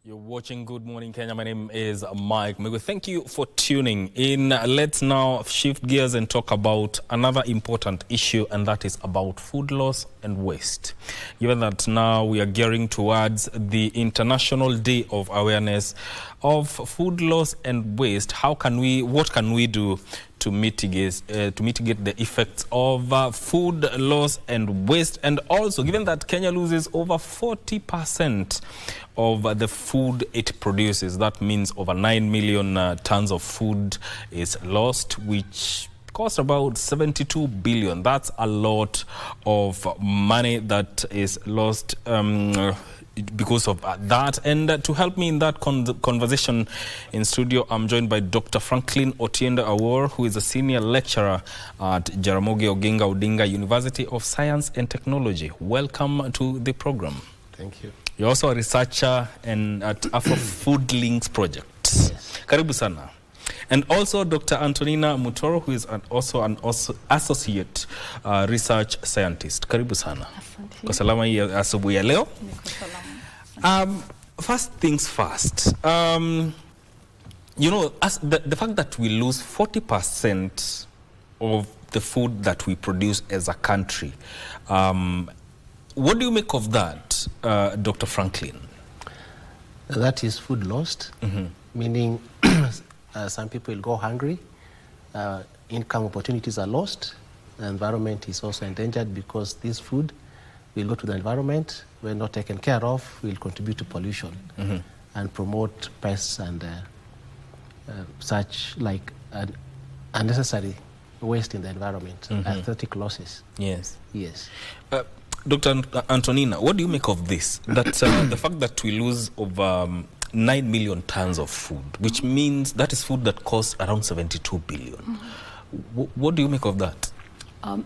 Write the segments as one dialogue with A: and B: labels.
A: You're watching Good Morning Kenya. My name is Mike Migo. Thank you for tuning in. Let's now shift gears and talk about another important issue, and that is about food loss and waste. Given that now we are gearing towards the International Day of Awareness of Food Loss and Waste, what can we do to mitigate the effects of food loss and waste? And also, given that Kenya loses over 40% of the food it produces, that means over 9 million tons of food is lost, which costs about 72 billion. That's a lot of money that is lost because of that. And to help me in that conversation in studio, I'm joined by Dr. Franklin Otiende Awor, who is a senior lecturer at Jaramogi Oginga Odinga University of Science and Technology. Welcome to the program.
B: Thank you.
A: You're also a researcher at Afro Food Links Project.
B: Yes.
A: Karibu sana. And also Dr. Antonina Mutoro, who is also an associate research scientist. Karibu sana. Kwa salama hii asubuhi ya leo. First things first. You know, the fact that we lose 40% of the food that we produce as a country, what do you make of that, Dr. Franklin?
B: That is food lost, meaning some people will go hungry, income opportunities are lost, the environment is also endangered because this food will go to the environment, when not taken care of, will contribute to pollution and promote pests and such like unnecessary waste in the environment, aesthetic losses.
A: Yes.
B: Yes.
A: Dr. Antonina, what do you make of this? That the fact that we lose over 9 million tons of food, which means that is food that costs around 72 billion. What do you make of that?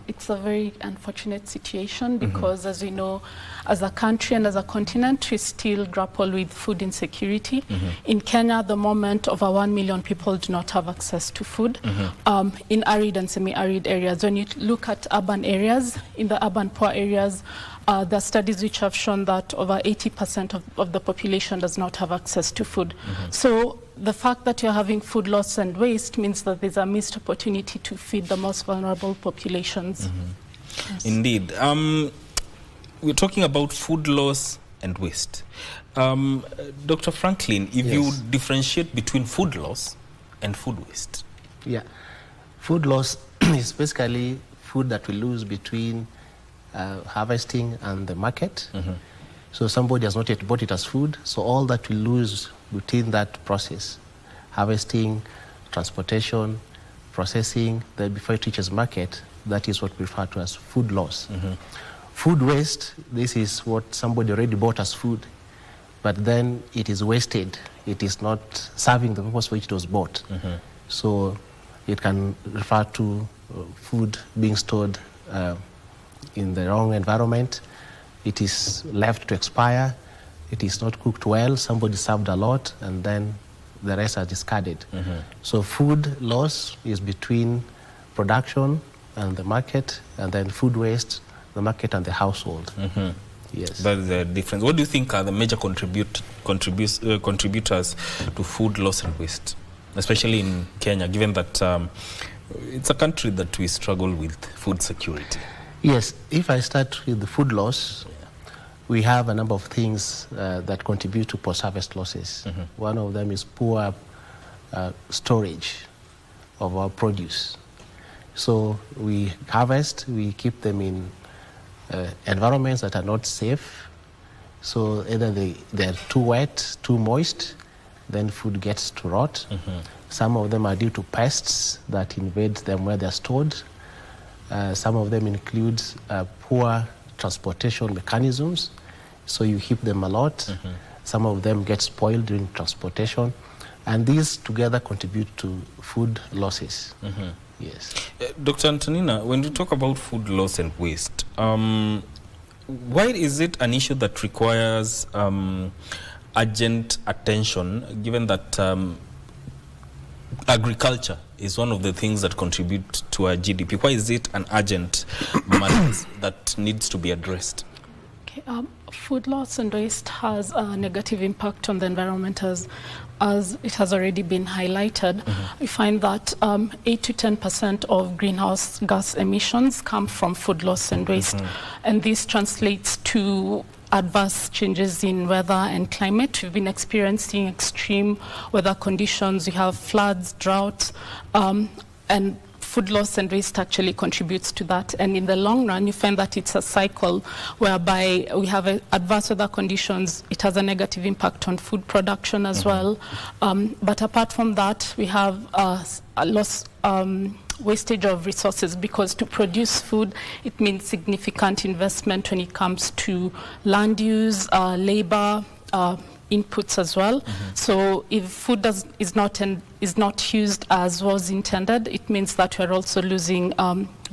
C: It's a very unfortunate situation because, as we know, as a country and as a continent, we still grapple with food insecurity. In Kenya, at the moment, over 1 million people do not have access to food in arid and semi-arid areas. When you look at urban areas, in the urban poor areas, there are studies which have shown that over 80% of the population does not have access to food. So the fact that you're having food loss and waste means that there's a missed opportunity to feed the most vulnerable populations. Yes.
A: Indeed. We're talking about food loss and waste. Dr. Franklin, if you differentiate between food loss and food waste.
B: Yeah. Food loss is basically food that we lose between harvesting and the market. So somebody has not yet bought it as food, so all that we lose within that process, harvesting, transportation, processing, then before it reaches market, that is what we refer to as food loss. Food waste, this is what somebody already bought as food, but then it is wasted. It is not serving the purpose for which it was bought. So it can refer to food being stored in the wrong environment. It is left to expire. It is not cooked well. Somebody served a lot, and then the rest are discarded. So food loss is between production and the market, and then food waste, the market and the household. Yes.
A: That's the difference. What do you think are the major contributors to food loss and waste, especially in Kenya, given that it's a country that we struggle with food security?
B: Yes, if I start with the food loss, we have a number of things that contribute to post-harvest losses. One of them is poor storage of our produce. So we harvest, we keep them in environments that are not safe. So either they're too wet, too moist, then food gets to rot. Some of them are due to pests that invade them where they're stored. Some of them include poor transportation mechanisms, so you heap them a lot. Some of them get spoiled during transportation, and these together contribute to food losses. Yes.
A: Dr. Antonina, when you talk about food loss and waste, why is it an issue that requires urgent attention, given that agriculture is one of the things that contribute to our GDP? Why is it an urgent matter that needs to be addressed?
C: Okay, food loss and waste has a negative impact on the environment as it has already been highlighted. We find that 8 to 10% of greenhouse gas emissions come from food loss and waste. And this translates to adverse changes in weather and climate. We've been experiencing extreme weather conditions. We have floods, droughts, and food loss and waste actually contributes to that. And in the long run, you find that it's a cycle whereby we have adverse weather conditions. It has a negative impact on food production as well. But apart from that, we have a loss, wastage of resources, because to produce food, it means significant investment when it comes to land use, labor, inputs as well. So if food is not used as was intended, it means that we're also losing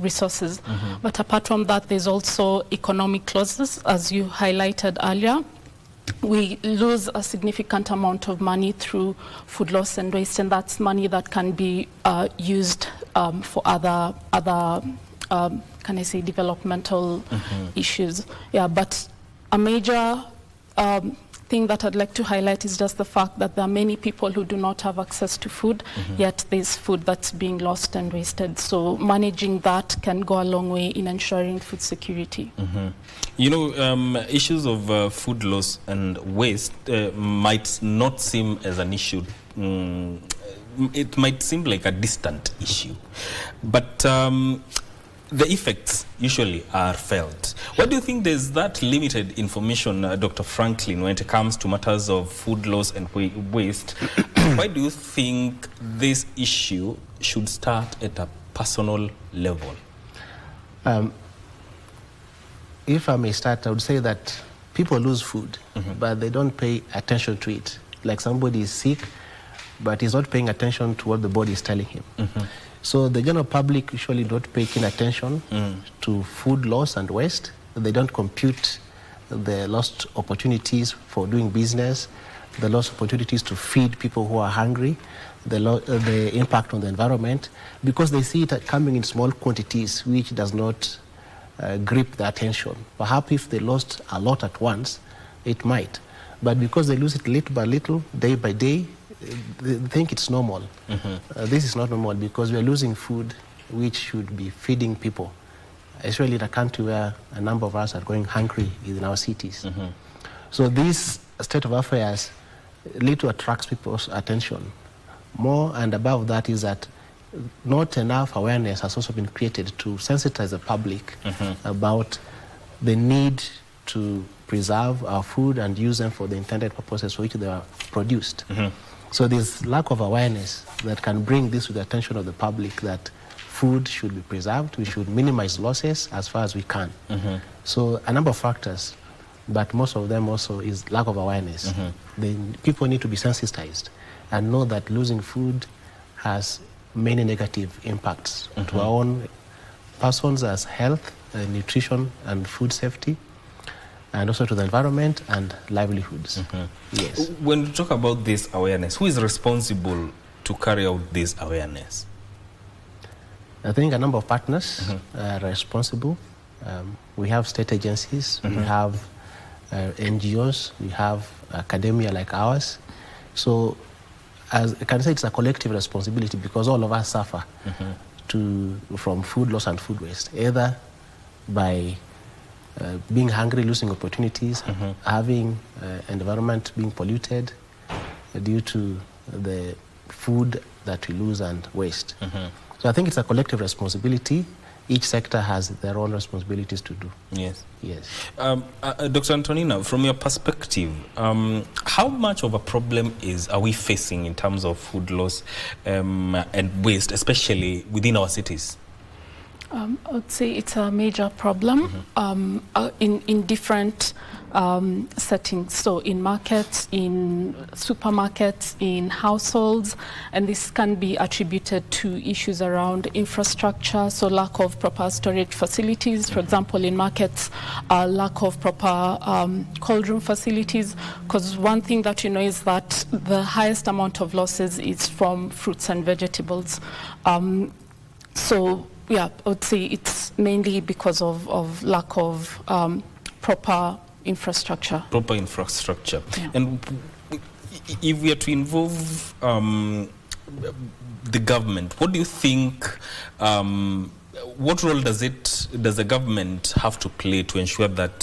C: resources. But apart from that, there's also economic losses, as you highlighted earlier. We lose a significant amount of money through food loss and waste, and that's money that can be used for other can I say, developmental issues. Yeah, but a major thing that I'd like to highlight is just the fact that there are many people who do not have access to food, yet there's food that's being lost and wasted. So managing that can go a long way in ensuring food security.
A: You know, issues of food loss and waste might not seem as an issue. It might seem like a distant issue, but the effects usually are felt. Why do you think there's that limited information, Dr. Franklin, when it comes to matters of food loss and waste? Why do you think this issue should start at a personal level?
B: If I may start, I would say that people lose food, but they don't pay attention to it. Like somebody is sick, but he's not paying attention to what the body is telling him. So the general public usually don't pay keen attention to food loss and waste. They don't compute the lost opportunities for doing business, the lost opportunities to feed people who are hungry, the impact on the environment, because they see it coming in small quantities, which does not grip the attention. Perhaps if they lost a lot at once, it might. But because they lose it little by little, day by day, they think it's normal. This is not normal, because we are losing food which should be feeding people, especially in a country where a number of us are going hungry in our cities. So this state of affairs little attracts people's attention. More and above that is that not enough awareness has also been created to sensitize the public about the need to preserve our food and use them for the intended purposes for which they are produced. So there's lack of awareness that can bring this to the attention of the public, that food should be preserved, we should minimize losses as far as we can. So a number of factors, but most of them also is lack of awareness. People need to be sensitized and know that losing food has many negative impacts to our own persons as health, nutrition and food safety, and also to the environment and livelihoods. Yes.
A: When we talk about this awareness, who is responsible to carry out this awareness?
B: I think a number of partners are responsible. We have state agencies, we have NGOs, we have academia like ours. So as I can say, it's a collective responsibility, because all of us suffer from food loss and food waste, either by being hungry, losing opportunities, having environment being polluted due to the food that we lose and waste. So I think it's a collective responsibility. Each sector has their own responsibilities to do.
A: Yes.
B: Yes.
A: Dr. Antonina, from your perspective, how much of a problem are we facing in terms of food loss and waste, especially within our cities?
C: I would say it's a major problem in different settings. So in markets, in supermarkets, in households, and this can be attributed to issues around infrastructure, so lack of proper storage facilities. For example, in markets, lack of proper cold room facilities, because one thing that you know is that the highest amount of losses is from fruits and vegetables. So yeah, I would say it's mainly because of lack of proper infrastructure.
A: Proper infrastructure.
C: Yeah.
A: And if we are to involve the government, what do you think, what role does the government have to play to ensure that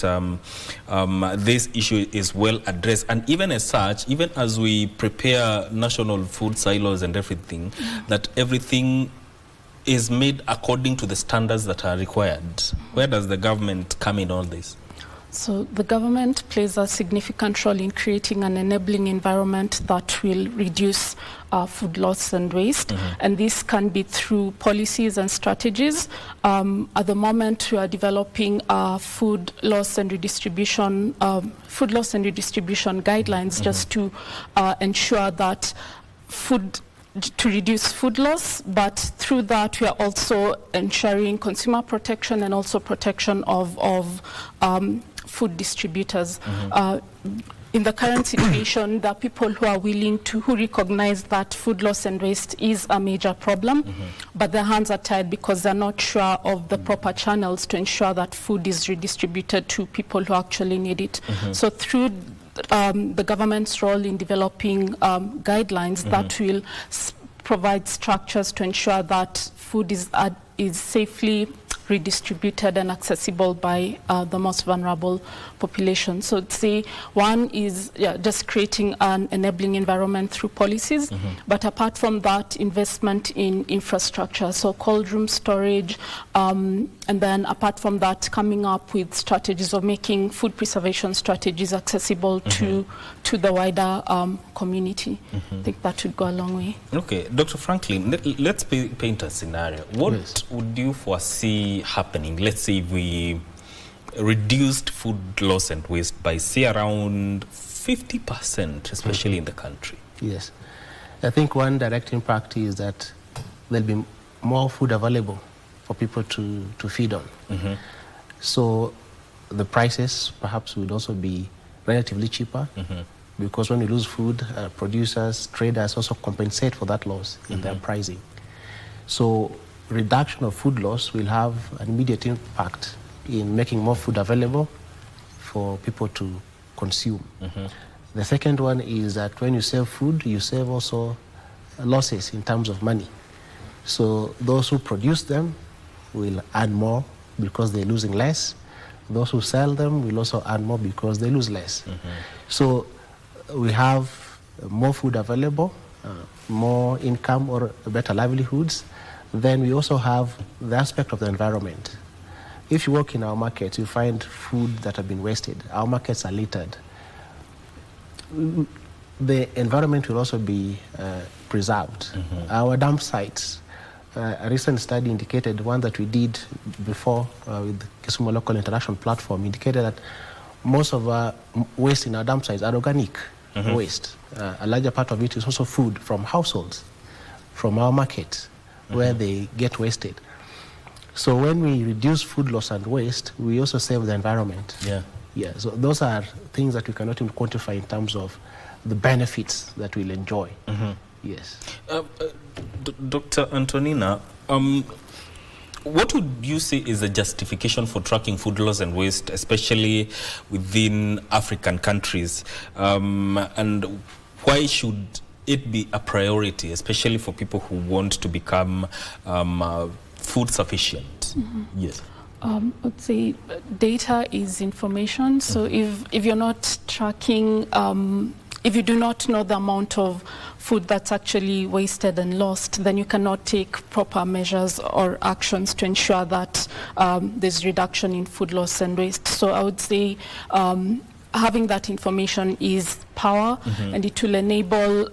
A: this issue is well addressed? And even as such, even as we prepare national food silos and everything, that everything is made according to the standards that are required. Where does the government come in all this?
C: So the government plays a significant role in creating an enabling environment that will reduce food loss and waste, and this can be through policies and strategies. At the moment, we are developing food loss and redistribution guidelines just to ensure that to reduce food loss, but through that we are also ensuring consumer protection and also protection of food distributors. In the current situation, there are people who are who recognize that food loss and waste is a major problem, but their hands are tied because they're not sure of the proper channels to ensure that food is redistributed to people who actually need it. So through the government's role in developing guidelines that will provide structures to ensure that food is safely redistributed and accessible by the most vulnerable population. So I'd say one is just creating an enabling environment through policies, but apart from that, investment in infrastructure, so cold room storage, and then apart from that, coming up with strategies of making food preservation strategies accessible to the wider community. I think that would go a long way. Okay,
A: Dr. Franklin, let's paint a scenario. What would you foresee happening? Let's say we reduced food loss and waste by, say, around 50%, especially in the country.
B: Yes. I think one direct impact is that there'll be more food available for people to feed on. So the prices perhaps would also be relatively cheaper, because when you lose food, producers, traders also compensate for that loss in their pricing. So reduction of food loss will have an immediate impact in making more food available for people to consume. The second one is that when you save food, you save also losses in terms of money. So those who produce them will earn more because they're losing less. Those who sell them will also earn more because they lose less. So we have more food available, more income or better livelihoods. Then we also have the aspect of the environment. If you walk in our markets, you find food that have been wasted. Our markets are littered. The environment will also be preserved. Our dump sites, a recent study indicated, one that we did before with the Kisumu Local International Platform, indicated that most of our waste in our dump sites are organic waste. A larger part of it is also food from households, from our markets, where they get wasted. So when we reduce food loss and waste, we also save the environment. So those are things that we cannot even quantify in terms of the benefits that we'll enjoy. Yes.
A: Dr. Antonina, what would you say is the justification for tracking food loss and waste, especially within African countries? And why should it be a priority, especially for people who want to become food sufficient? Yes.
C: I'd say data is information. So if you're not tracking, if you do not know the amount of food that's actually wasted and lost, then you cannot take proper measures or actions to ensure that there's reduction in food loss and waste. So I would say having that information is power, and it will enable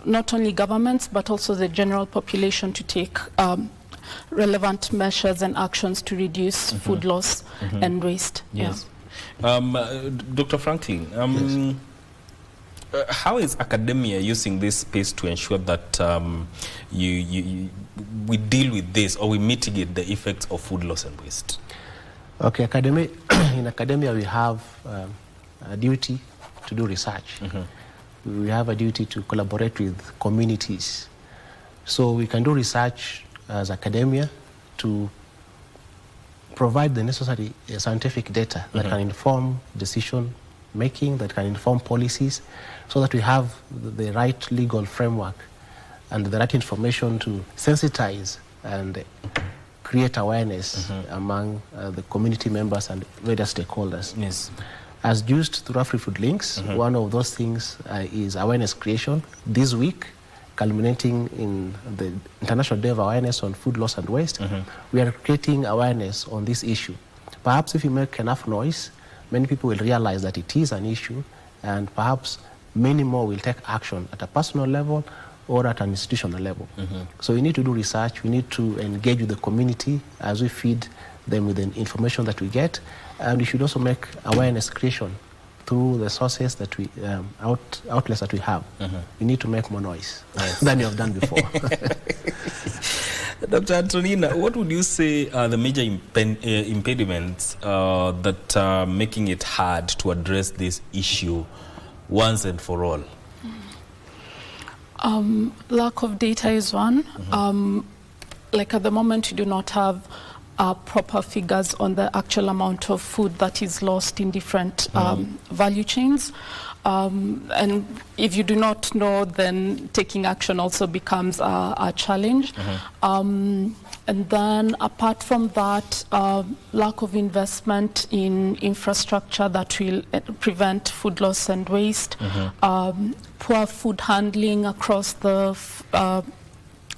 C: not only governments but also the general population to take relevant measures and actions to reduce food loss and waste.
A: Yes. Dr. Franklin, how is academia using this space to ensure that we deal with this, or we mitigate the effects of food loss and waste?
B: Okay, in academia we have a duty to do research. We have a duty to collaborate with communities. So we can do research as academia to provide the necessary scientific data that can inform decision making, that can inform policies, so that we have the right legal framework and the right information to sensitize and create awareness among the community members and various stakeholders.
A: Yes.
B: As used through AfriFood Links, one of those things is awareness creation. This week, culminating in the International Day of Awareness on Food Loss and Waste, we are creating awareness on this issue. Perhaps if you make enough noise, many people will realize that it is an issue, and perhaps many more will take action at a personal level or at an institutional level. So we need to do research, we need to engage with the community as we feed them with the information that we get, and we should also make awareness creation through the sources that we, outlets that we have. We need to make more noise than we have done before.
A: Dr. Antonina, what would you say are the major impediments that are making it hard to address this issue once and for all?
C: Lack of data is one. Like at the moment, you do not have proper figures on the actual amount of food that is lost in different value chains. And if you do not know, then taking action also becomes a challenge. And then apart from that, lack of investment in infrastructure that will prevent food loss and waste, poor food handling across the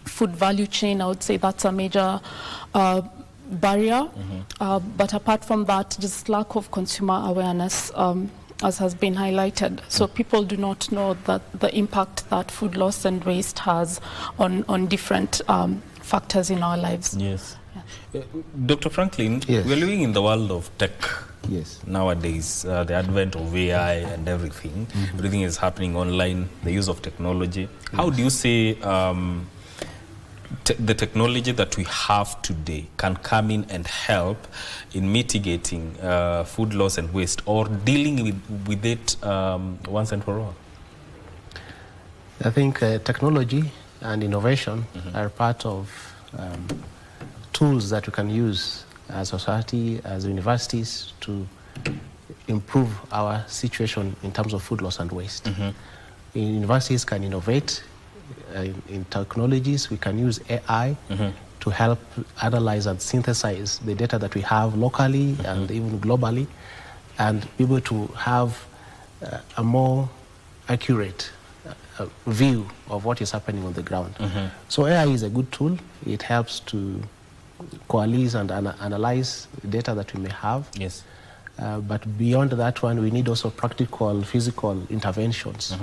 C: food value chain, I would say that's a major barrier. But apart from that, just lack of consumer awareness, as has been highlighted. So people do not know that the impact that food loss and waste has on different factors in our lives.
A: Yes. Dr. Franklin,
B: Yes.
A: we're living in the world of tech
B: Yes.
A: nowadays, the advent of AI and everything. Everything is happening online, the use of technology. How do you say the technology that we have today can come in and help in mitigating food loss and waste, or dealing with it once and for all?
B: I think technology and innovation are part of tools that we can use as society, as universities, to improve our situation in terms of food loss and waste. Universities can innovate in technologies. We can use AI to help analyze and synthesize the data that we have locally and even globally, and be able to have a more accurate view of what is happening on the ground. So AI is a good tool. It helps to coalesce and analyze data that we may have.
A: Yes.
B: But beyond that one, we need also practical, physical interventions,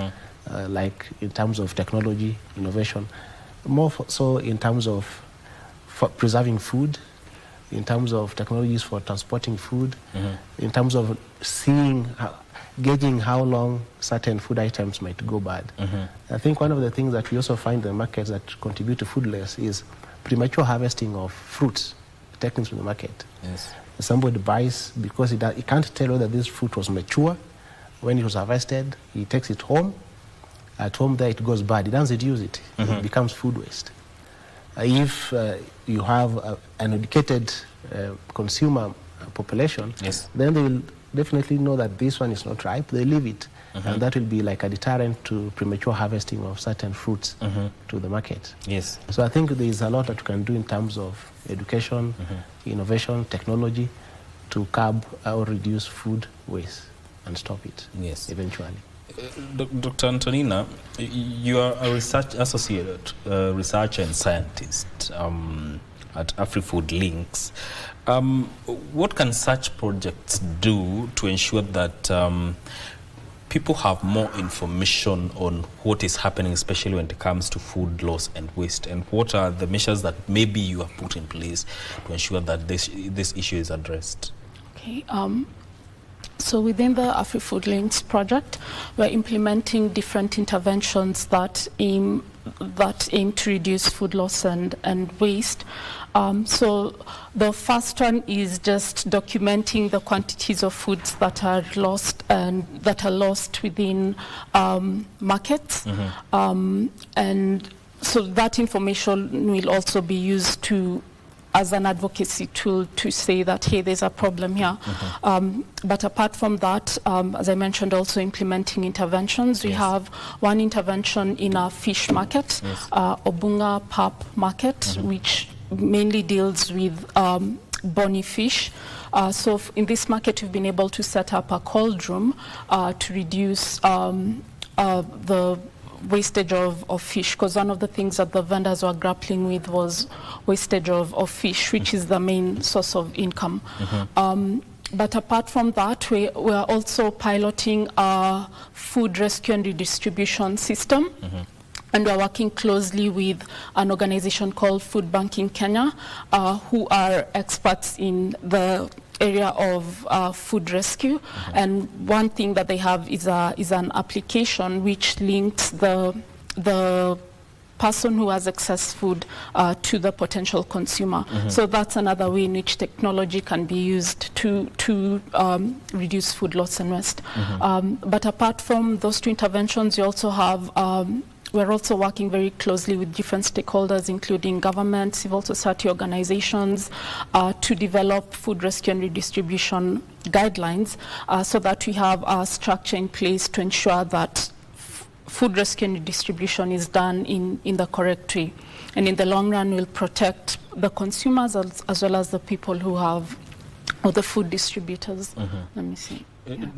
B: like in terms of technology, innovation, more so in terms of preserving food, in terms of technologies for transporting food, in terms of gauging how long certain food items might go bad. I think one of the things that we also find in the markets that contribute to food loss is premature harvesting of fruits taken from the market.
A: Yes.
B: Somebody buys because he can't tell whether this fruit was mature when it was harvested. He takes it home. At home there it goes bad. He doesn't use it. It becomes food waste. If you have an educated consumer population,
A: Yes.
B: then they will definitely know that this one is not ripe. They leave it. And that will be like a deterrent to premature harvesting of certain fruits to the market.
A: Yes.
B: So I think there is a lot that we can do in terms of education, innovation, technology, to curb or reduce food waste and stop it.
A: Yes.
B: Eventually.
A: Dr. Antonina, you are a research associate, researcher and scientist at AfriFood Links. What can such projects do to ensure that people have more information on what is happening, especially when it comes to food loss and waste? And what are the measures that maybe you have put in place to ensure that this issue is addressed?
C: Okay. So within the AfriFood Links project, we're implementing different interventions that aim to reduce food loss and waste. So the first one is just documenting the quantities of foods that are lost within markets. And so that information will also be used to as an advocacy tool to say that, hey, there's a problem here. But apart from that, as I mentioned, also implementing interventions. We have one intervention in our fish market, Obunga Pap Market, which mainly deals with bony fish. So in this market, we've been able to set up a cold room to reduce the wastage of fish, because one of the things that the vendors were grappling with was wastage of fish, which is the main source of income. But apart from that, we are also piloting a food rescue and redistribution system. And we're working closely with an organization called Food Banking Kenya, who are experts in the area of food rescue. And one thing that they have is an application which links the person who has excess food to the potential consumer. So that's another way in which technology can be used to reduce food loss and waste. But apart from those two interventions, you also have we're also working very closely with different stakeholders, including government, civil society organizations, to develop food rescue and redistribution guidelines, so that we have a structure in place to ensure that food rescue and redistribution is done in the correct way. And in the long run, will protect the consumers as well as the people who have, or the food distributors. Let me see.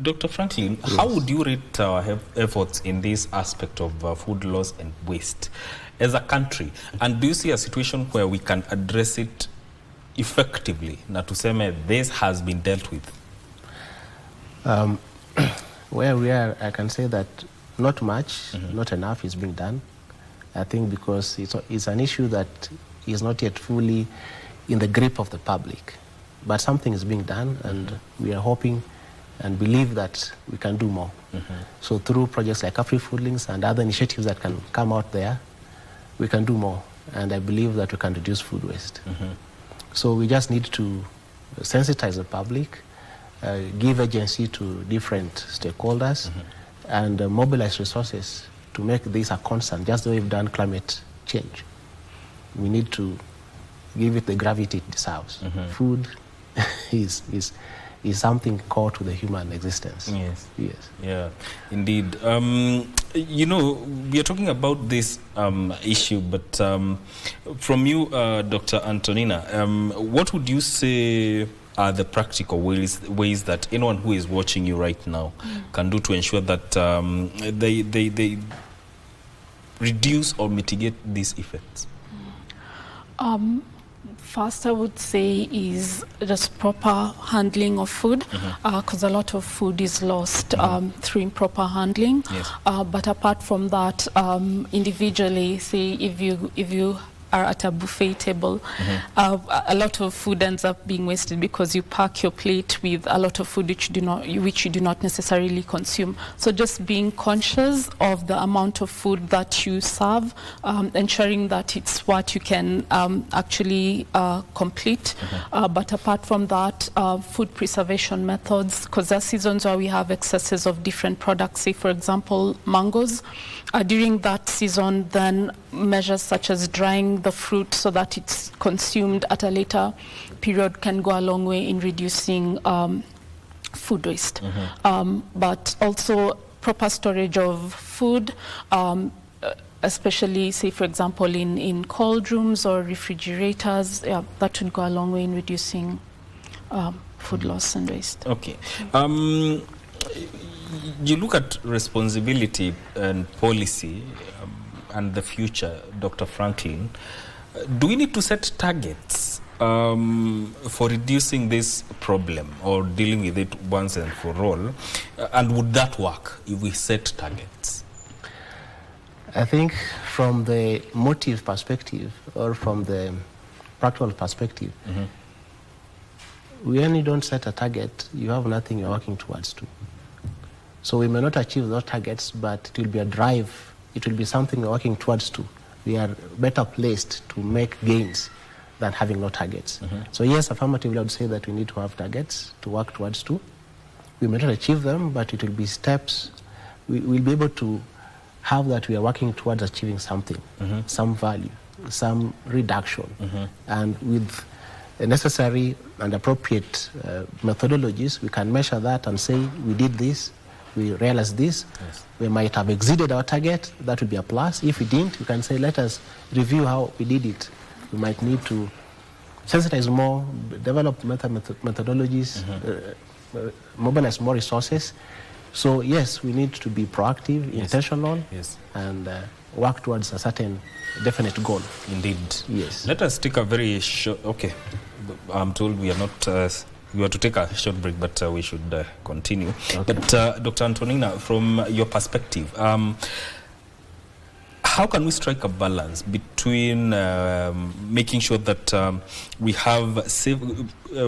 A: Dr. Franklin, how would you rate our efforts in this aspect of food loss and waste as a country? And do you see a situation where we can address it effectively? Na tuseme this has been dealt with.
B: Where we are, I can say that not much, not enough is being done. I think because it's an issue that is not yet fully in the grip of the public. But something is being done, and we are hoping and believe that we can do more. So through projects like Afri-Food Links and other initiatives that can come out there, we can do more. And I believe that we can reduce food waste. So we just need to sensitize the public, give agency to different stakeholders, and mobilize resources to make this a constant, just the way we've done climate change. We need to give it the gravity it deserves. Food is something core to the human existence. Yes.
A: Yeah, indeed. You know, we are talking about this issue, but from you, Dr. Antonina, what would you say are the practical ways that anyone who is watching you right now can do to ensure that they reduce or mitigate these effects?
C: First, I would say is just proper handling of food, because a lot of food is lost through improper handling. But apart from that, individually, say if you are at a buffet table, a lot of food ends up being wasted because you pack your plate with a lot of food which you do not necessarily consume. So just being conscious of the amount of food that you serve, ensuring that it's what you can actually complete. But apart from that, food preservation methods, because there are seasons where we have excesses of different products, say for example mangoes. During that season, then measures such as drying the fruit so that it's consumed at a later period can go a long way in reducing food waste. But also proper storage of food, especially, say, for example, in cold rooms or refrigerators, that would go a long way in reducing food loss and waste.
A: Okay. You look at responsibility and policy and the future, Dr. Franklin. Do we need to set targets for reducing this problem or dealing with it once and for all? And would that work if we set targets?
B: I think from the motive perspective or from the practical perspective, when you don't set a target, you have nothing you're working towards to. So we may not achieve those targets, but it will be a drive. It will be something we're working towards to. We are better placed to make gains than having no targets. So yes, affirmatively, I would say that we need to have targets to work towards to. We may not achieve them, but it will be steps. We'll be able to have that we are working towards achieving something, some value, some reduction. And with necessary and appropriate methodologies, we can measure that and say, we did this, we realized this.
A: Yes.
B: We might have exceeded our target, that would be a plus. If we didn't, we can say, let us review how we did it. We might need to sensitize more, develop methodologies, mobilize more resources. So yes, we need to be proactive, intentional, and work towards a certain definite goal.
A: Indeed.
B: Yes.
A: Let us take a very short, okay, I'm told we are not, we are to take a short break, but we should continue. Okay. But Dr. Antonina, from your perspective, how can we strike a balance between making sure that we have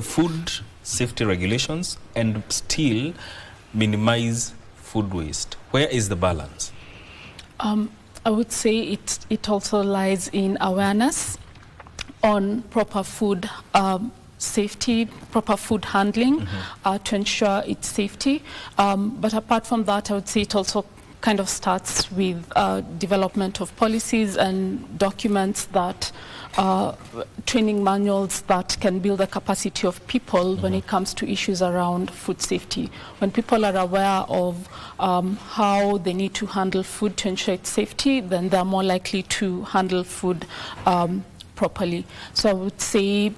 A: food safety regulations and still minimize food waste? Where is the balance?
C: I would say it also lies in awareness on proper food safety, proper food handling to ensure its safety. But apart from that, I would say it also kind of starts with development of policies and documents that training manuals that can build the capacity of people when it comes to issues around food safety. When people are aware of how they need to handle food to ensure its safety, then they're more likely to handle food properly. So I would say,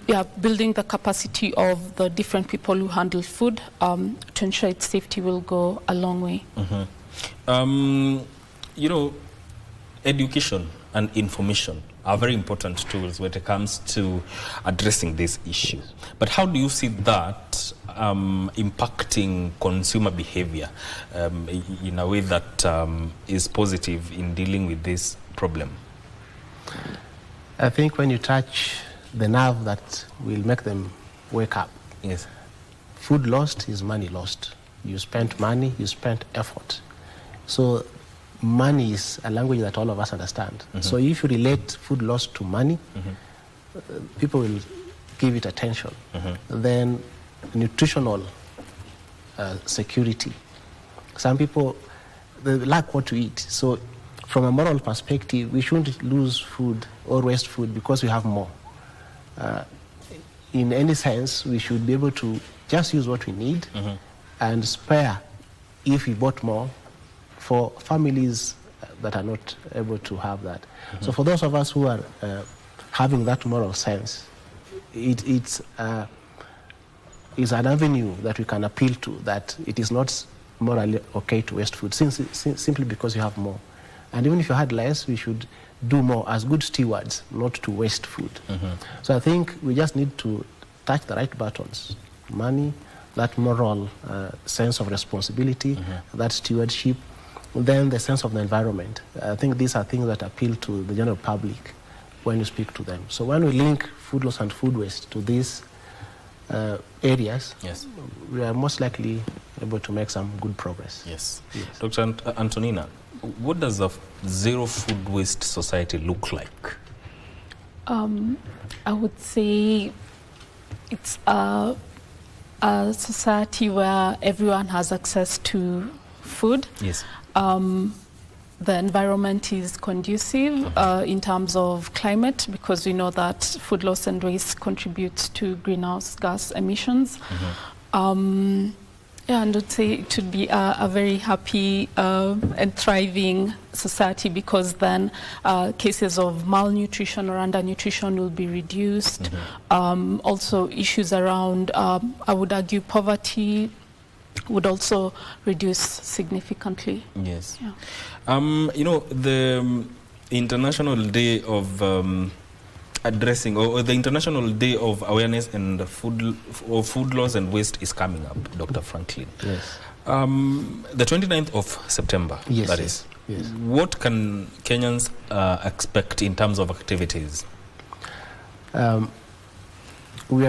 C: building the capacity of the different people who handle food to ensure its safety will go a long way.
A: You know, education and information are very important tools when it comes to addressing this issue. But how do you see that impacting consumer behavior in a way that is positive in dealing with this problem?
B: I think when you touch the nerve that will make them wake up.
A: Yes.
B: Food lost is money lost. You spent money, you spent effort. So money is a language that all of us understand. So if you relate food loss to money, people will give it attention. Then nutritional security. Some people, they lack what to eat. So from a moral perspective, we shouldn't lose food or waste food because we have more. In any sense, we should be able to just use what we need and spare, if we bought more, for families that are not able to have that. So for those of us who are having that moral sense, it's an avenue that we can appeal to, that it is not morally okay to waste food, simply because you have more. And even if you had less, we should do more as good stewards, not to waste food. So I think we just need to touch the right buttons. Money, that moral sense of responsibility, that stewardship, then the sense of the environment. I think these are things that appeal to the general public when you speak to them. So when we link food loss and food waste to these areas, we are most likely able to make some good progress.
A: Yes. Dr. Antonina, what does a zero food waste society look like?
C: I would say it's a society where everyone has access to food.
A: Yes.
C: The environment is conducive in terms of climate, because we know that food loss and waste contributes to greenhouse gas emissions. And I'd say it should be a very happy and thriving society, because then cases of malnutrition or undernutrition will be reduced. Also issues around, I would argue, poverty would also reduce significantly.
A: Yes. You know, the International Day of addressing, or the International Day of Awareness and food loss and waste is coming up, Dr. Franklin.
B: Yes.
A: The 29th of September, that is.
B: Yes.
A: What can Kenyans expect in terms of activities?
B: We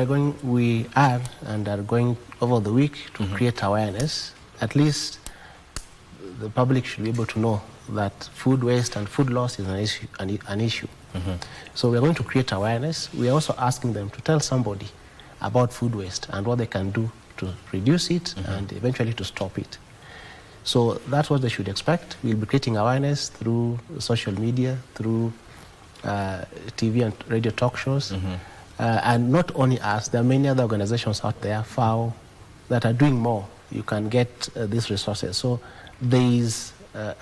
B: are and are going over the week to create awareness. At least the public should be able to know that food waste and food loss is an issue. So we are going to create awareness. We are also asking them to tell somebody about food waste and what they can do to reduce it and eventually to stop it. So that's what they should expect. We'll be creating awareness through social media, through TV and radio talk shows. And not only us, there are many other organizations out there, FAO, that are doing more. You can get these resources. So there is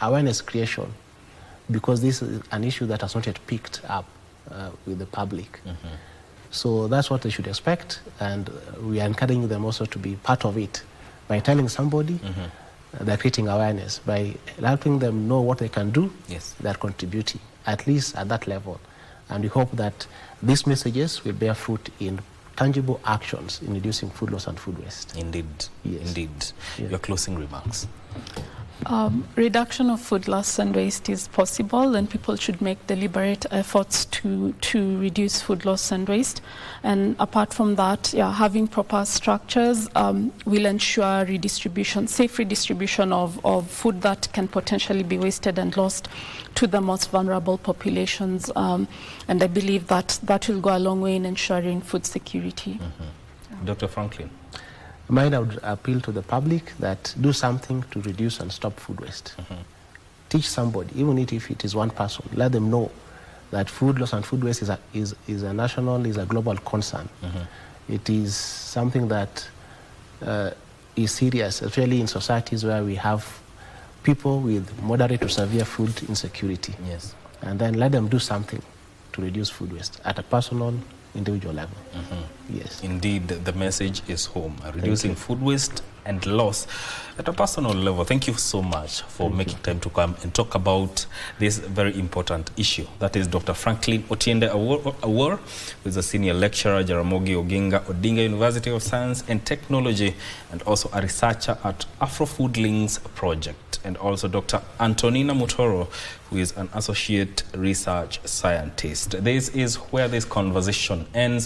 B: awareness creation, because this is an issue that has not yet picked up with the public. So that's what they should expect, and we are encouraging them also to be part of it by telling somebody. They're creating awareness. By helping them know what they can do,
A: Yes.
B: they're contributing, at least at that level. And we hope that these messages will bear fruit in tangible actions in reducing food loss and food waste.
A: Indeed.
B: Yes.
A: Indeed.
B: Yeah.
A: Your closing remarks.
C: Reduction of food loss and waste is possible, and people should make deliberate efforts to reduce food loss and waste. And apart from that, having proper structures will ensure redistribution, safe redistribution of food that can potentially be wasted and lost to the most vulnerable populations. And I believe that will go a long way in ensuring food security.
A: Dr. Franklin.
B: Mine, I would appeal to the public that do something to reduce and stop food waste. Teach somebody, even if it is one person, let them know that food loss and food waste is a national, is a global concern. It is something that is serious, especially in societies where we have people with moderate to severe food insecurity.
A: Yes.
B: And then let them do something to reduce food waste at a personal, individual level. Yes.
A: Indeed, the message is home. Reducing food waste and loss at a personal level. Thank you so much for making time to come and talk about this very important issue. That is Dr. Franklin Otiende Awor, who is a senior lecturer at Jaramogi Oginga Odinga University of Science and Technology, and also a researcher at Afro-Food Links Project. And also Dr. Antonina Mutoro, who is an associate research scientist. This is where this conversation ends.